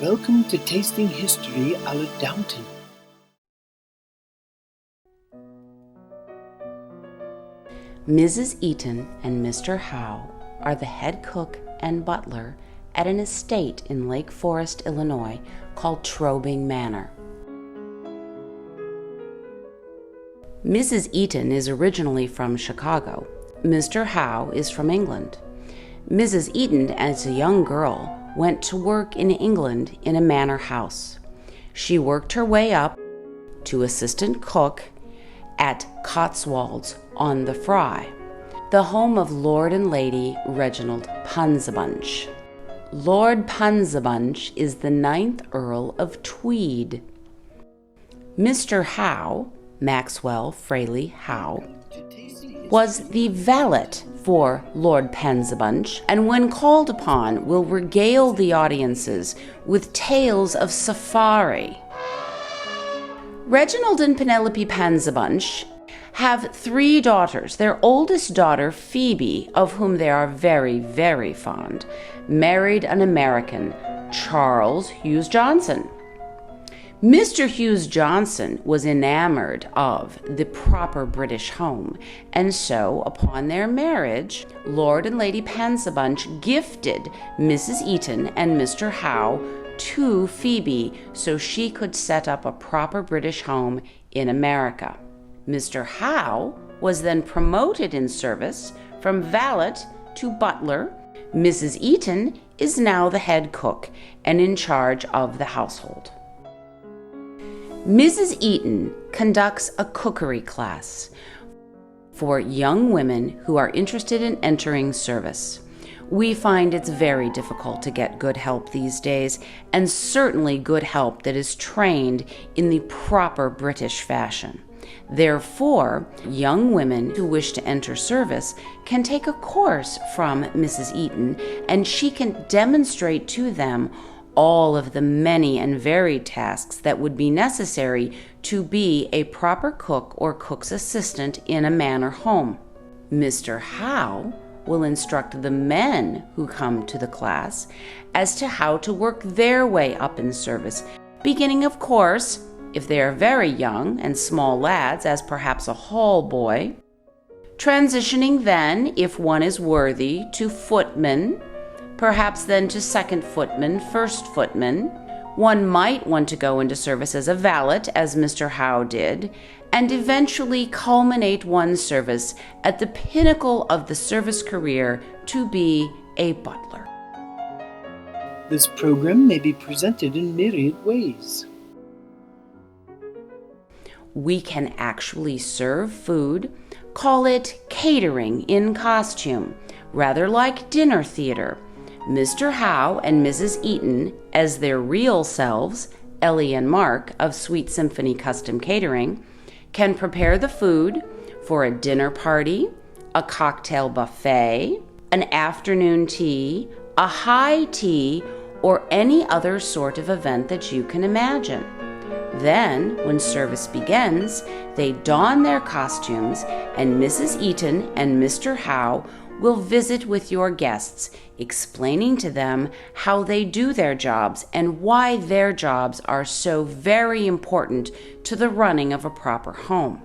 Welcome to Tasting History à la Downton. Mrs. Eaton and Mr. Howe are the head cook and butler at an estate in Lake Forest, Illinois, called Trobing Manor. Mrs. Eaton is originally from Chicago. Mr. Howe is from England. Mrs. Eaton, as a young girl, went to work in England in a manor house. She worked her way up to assistant cook at Cotswolds on the Fry, the home of Lord and Lady Reginald Punsabunch. Lord Punsabunch is the 9th Earl of Tweed. Mr. Howe, Maxwell Fraley Howe, was the valet for Lord Punsabunch, and when called upon will regale the audiences with tales of safari. Reginald and Penelope Punsabunch have 3 daughters. Their oldest daughter, Phoebe, of whom they are very, very fond, married an American, Charles Hughes Johnson. Mr. Hughes Johnson was enamored of the proper British home, and so, upon their marriage, Lord and Lady Punsabunch gifted Mrs. Eaton and Mr. Howe to Phoebe so she could set up a proper British home in America. Mr. Howe was then promoted in service from valet to butler. Mrs. Eaton is now the head cook and in charge of the household. Mrs. Eaton conducts a cookery class for young women who are interested in entering service. We find it's very difficult to get good help these days, and certainly good help that is trained in the proper British fashion. Therefore, young women who wish to enter service can take a course from Mrs. Eaton, and she can demonstrate to them all of the many and varied tasks that would be necessary to be a proper cook or cook's assistant in a manor home. Mr. Howe will instruct the men who come to the class as to how to work their way up in service, beginning, of course, if they are very young and small lads, as perhaps a hall boy, transitioning then, if one is worthy, to footman, perhaps then to second footman, first footman. One might want to go into service as a valet, as Mr. Howe did, and eventually culminate one's service at the pinnacle of the service career to be a butler. This program may be presented in myriad ways. We can actually serve food, call it catering in costume, rather like dinner theater. Mr. Howe and Mrs. Eaton, as their real selves, Ellie and Mark of Sweet Symphony Custom Catering, can prepare the food for a dinner party, a cocktail buffet, an afternoon tea, a high tea, or any other sort of event that you can imagine. Then, when service begins, they don their costumes, and Mrs. Eaton and Mr. Howe will visit with your guests, explaining to them how they do their jobs and why their jobs are so very important to the running of a proper home.